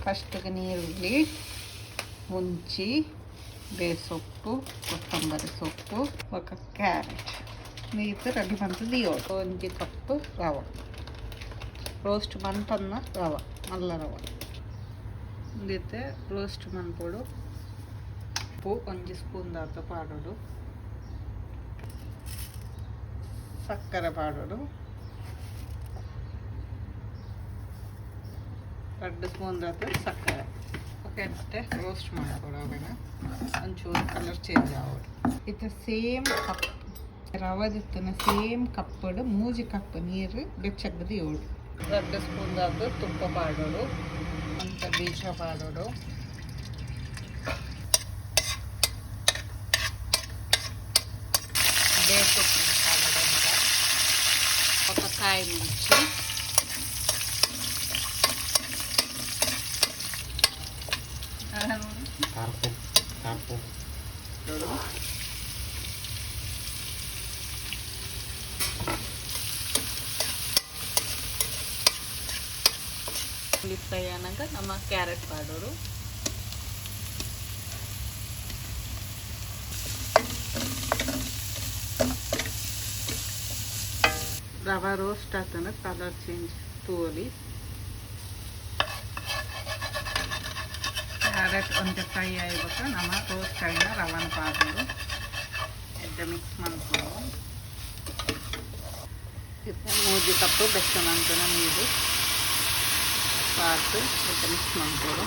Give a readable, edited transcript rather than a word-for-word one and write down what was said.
ಫಸ್ಟಿಗೆ ನೀರುಳ್ಳಿ ಮುಂಚಿ ಬೇಸೊಪ್ಪು ಕೊತ್ತಂಬರಿ ಸೊಪ್ಪು ఒక ಕ್ಯಾರೆಟ್ ನೀರು ರೆಡಿ ಮಂತದ ದಿಯೋಡು ಒಂಜಿ ಕಪ್ ರವೆ ರೋಸ್ಟ್ ಮನ್ಪನ್ನ ರವೆ ನಲ್ಲ ರವೆ ಇದಕ್ಕೆ ರೋಸ್ಟ್ ಮನ್ಪೊಡು ಉಪ್ಪು ಒಂಜಿ ಸ್ಪೂನ್ ದಾತ ಪಾಡೋಡು ಸಕ್ಕರೆ ಪಾಡೋಡು 2 ಸ್ಪೂನ್ ದಾತ ಸಕ್ಕರೆ ಓಕೆ ಅಷ್ಟೇ ರೋಸ್ಟ್ ಮಾಡ್ಕೊಡು ಅವಾಗ ಒಂಚೂರು ಕಲರ್ ಚೇಂಜ್ ಆಗೋದು ಇದು ಸೇಮ್ ಕಪ್ ರವದಿತ್ತನ ಸೇಮ್ ಕಪ್ಪಡು 3 ಕಪ್ ನೀರು ಬೆಚ್ಚಗದು ಏಳು 2 ಸ್ಪೂನ್ ದಾತ ತುಪ್ಪ ಪಾಡೋಡು ಅಂತ ಬೀಜ ಪಾಡೋಡು ಬೇಸೊಪ್ಪು ಪಾಡೋಡು ఒక కాయ ಮುಂಚಿ ಫ್ರೈ ಆನಾಗ ನಮ್ಮ ಕ್ಯಾರೆಟ್ ಪಾಡೋರು ರವೆ ರೋಸ್ಟ್ ಆತನ ಕಲರ್ ಚೇಂಜ್ ತೋಲಿ ಕ್ಯಾರೆಟ್ ಒಂದು ಫ್ರೈ ಆಗ್ಬೇಕು ನಮ್ಮ ರೋಸ್ಟ್ ಆಗಿನ ರವನ ಪಾಡೋದು ಎಡ್ಡೆ ಮಿಕ್ಸ್ ಮಾಡ್ಕೊಳ್ಳೋ ಇದು 3 ಕಪ್ಪು ಬೆಚ್ಚ ಮಂತನ ನೀರು ಪಾತು ಎಡ್ಡೆ ಮಿಕ್ಸ್ ಮಾಡ್ಕೊಳ್ಳೋ